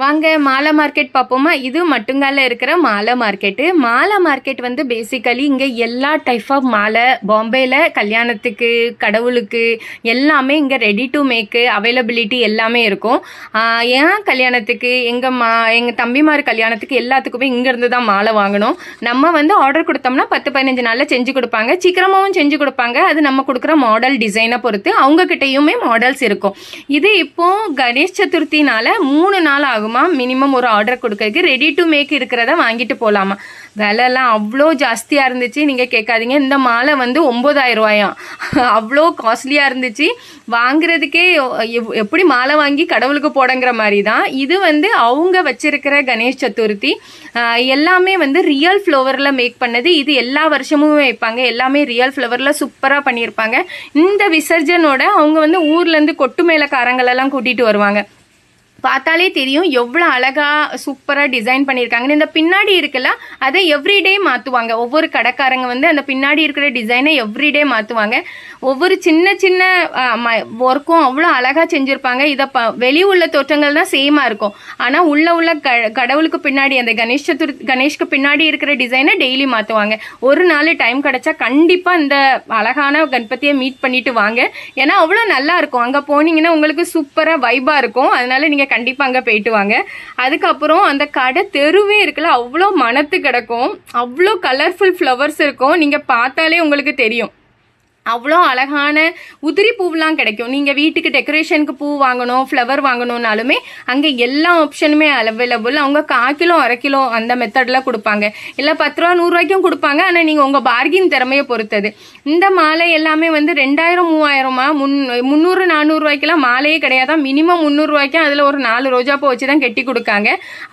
வாங்க மாலை மார்க்கெட் பார்ப்போமா. இது மட்டுங்கால இருக்கிற மாலை மார்க்கெட்டு. மாலை மார்க்கெட் வந்து பேசிக்கலி இங்கே எல்லா டைப் ஆஃப் மாலை பாம்பேயில் கல்யாணத்துக்கு கடவுளுக்கு எல்லாமே இங்கே ரெடி டு மேக்கு அவைலபிலிட்டி எல்லாமே இருக்கும். ஏன் கல்யாணத்துக்கு எங்கள் தம்பிமார் கல்யாணத்துக்கு எல்லாத்துக்குமே இங்கேருந்து தான் மாலை வாங்கணும். நம்ம வந்து ஆர்டர் கொடுத்தோம்னா 10-15 நாளில் செஞ்சு கொடுப்பாங்க. சீக்கிரமாகவும் செஞ்சு கொடுப்பாங்க. அது நம்ம கொடுக்குற மாடல் டிசைனை பொறுத்து அவங்கக்கிட்டையுமே மாடல்ஸ் இருக்கும். இது இப்போது கணேஷ் சதுர்த்தினால 3 நாள் ஆகுமா மினிமம் ஒரு ஆர்டர் கொடுக்கறதுக்கு. ரெடி டு மேக் இருக்கிறத வாங்கிட்டு போகலாமா. விலைலாம் அவ்வளோ ஜாஸ்தியாக இருந்துச்சு. நீங்கள் கேட்காதீங்க. இந்த மாலை வந்து 9,000 ரூபாயாம். அவ்வளோ காஸ்ட்லியாக இருந்துச்சு. வாங்குறதுக்கே எப்படி மாலை வாங்கி கடவுளுக்கு போடங்கிற மாதிரி தான். இது வந்து அவங்க வச்சிருக்கிற கணேஷ் சதுர்த்தி எல்லாமே வந்து ரியல் ஃப்ளவரில் மேக் பண்ணது. இது எல்லா வருஷமும் வைப்பாங்க. எல்லாமே ரியல் ஃப்ளவரில் சூப்பராக பண்ணியிருப்பாங்க. இந்த விசர்ஜனோட அவங்க வந்து ஊர்லேருந்து கொட்டு மேளக்காரங்களெல்லாம் கூட்டிகிட்டு வருவாங்க. பார்த்தாலே தெரியும் எவ்வளோ அழகாக சூப்பராக டிசைன் பண்ணியிருக்காங்கன்னு. இந்த பின்னாடி இருக்குல்ல அதை எவ்ரிடே மாற்றுவாங்க. ஒவ்வொரு கடைக்காரங்க வந்து அந்த பின்னாடி இருக்கிற டிசைனை எவ்ரிடே மாற்றுவாங்க. ஒவ்வொரு சின்ன சின்ன ஒர்க்கும் அவ்வளோ அழகாக செஞ்சுருப்பாங்க. இதை வெளியே உள்ள தோற்றங்கள் தான் சேமாக இருக்கும். ஆனால் உள்ள கடவுளுக்கு பின்னாடி அந்த கணேஷ்க்கு பின்னாடி இருக்கிற டிசைனை டெய்லி மாற்றுவாங்க. ஒரு நாள் டைம் கிடச்சா கண்டிப்பாக இந்த அழகான கணபதியை மீட் பண்ணிட்டு வாங்க. ஏன்னா அவ்வளோ நல்லா இருக்கும். அங்கே போனீங்கன்னா உங்களுக்கு சூப்பராக வைபாக இருக்கும். அதனால நீங்கள் கண்டிப்பாக அங்கே போயிட்டு வாங்க. அதுக்கப்புறம் அந்த கடை தெருவே இருக்குல்ல அவ்வளோ மணத்து கிடக்கும். அவ்வளோ கலர்ஃபுல் ஃப்ளவர்ஸ் இருக்கும். நீங்கள் பார்த்தாலே உங்களுக்கு தெரியும். அவ்வளோ அழகான உதிரி பூவெலாம் கிடைக்கும். நீங்கள் வீட்டுக்கு டெக்கரேஷனுக்கு பூ வாங்கணும் ஃப்ளவர் வாங்கணுன்னாலுமே அங்கே எல்லா ஆப்ஷனுமே அவைலபிள். அவங்க 1/4 கிலோ 1/2 கிலோ அந்த மெத்தடில் கொடுப்பாங்க. இல்லை 10 ரூபா 100 ரூபாய்க்கும் கொடுப்பாங்க. ஆனால் நீங்கள் உங்கள் பார்கின் திறமையை பொறுத்தது. இந்த மாலை எல்லாமே வந்து 2000-3000 300-400 ரூபாய்க்கெல்லாம் மாலையே கிடையாது. மினிமம் 300 ரூபாய்க்கும் அதில் ஒரு 4 ரோஜாப்பூ வச்சு தான் கட்டி கொடுக்காங்க.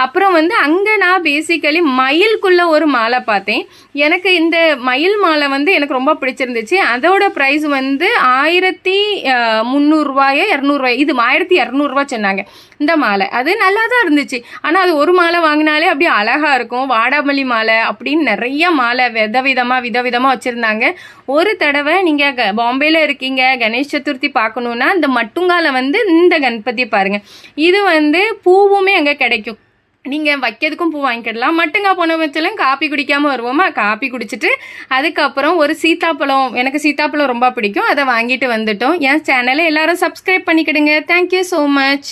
அப்புறம் வந்து அங்கே நான் பேசிக்கலி மயிலுக்குள்ள ஒரு மாலை பார்த்தேன். எனக்கு இந்த மயில் மாலை வந்து எனக்கு ரொம்ப பிடிச்சிருந்துச்சு. அதோட பிரைஸ் வந்து 1300 ரூபாயோ 200 ரூபாய். இது 1200 ரூபாய் சொன்னாங்க இந்த மாலை. அது நல்லா தான் இருந்துச்சு. ஆனால் அது ஒரு மாலை வாங்கினாலே அப்படியே அழகா இருக்கும். வாடாமல்லி மாலை அப்படின்னு நிறைய மாலை விதவிதமாக வச்சுருந்தாங்க. ஒரு தடவை நீங்கள் பாம்பேயில் இருக்கீங்க கணேஷ் சதுர்த்தி பார்க்கணுன்னா இந்த மட்டுங்கால வந்து இந்த கணபதி பாருங்கள். இது வந்து பூவுமே அங்கே கிடைக்கும். நீங்கள் வைக்கிறதுக்கும் பூ வாங்கிக்கிடலாம். மட்டுங்க போன வச்சாலும் காப்பி குடிக்காமல் வருவோமா. காப்பி குடிச்சிட்டு அதுக்கப்புறம் ஒரு சீத்தாப்பழம், எனக்கு சீத்தாப்பழம் ரொம்ப பிடிக்கும், அதை வாங்கிட்டு வந்துட்டோம். என் சேனலை எல்லாரும் சப்ஸ்கிரைப் பண்ணிக்கிடுங்க. Thank you so much.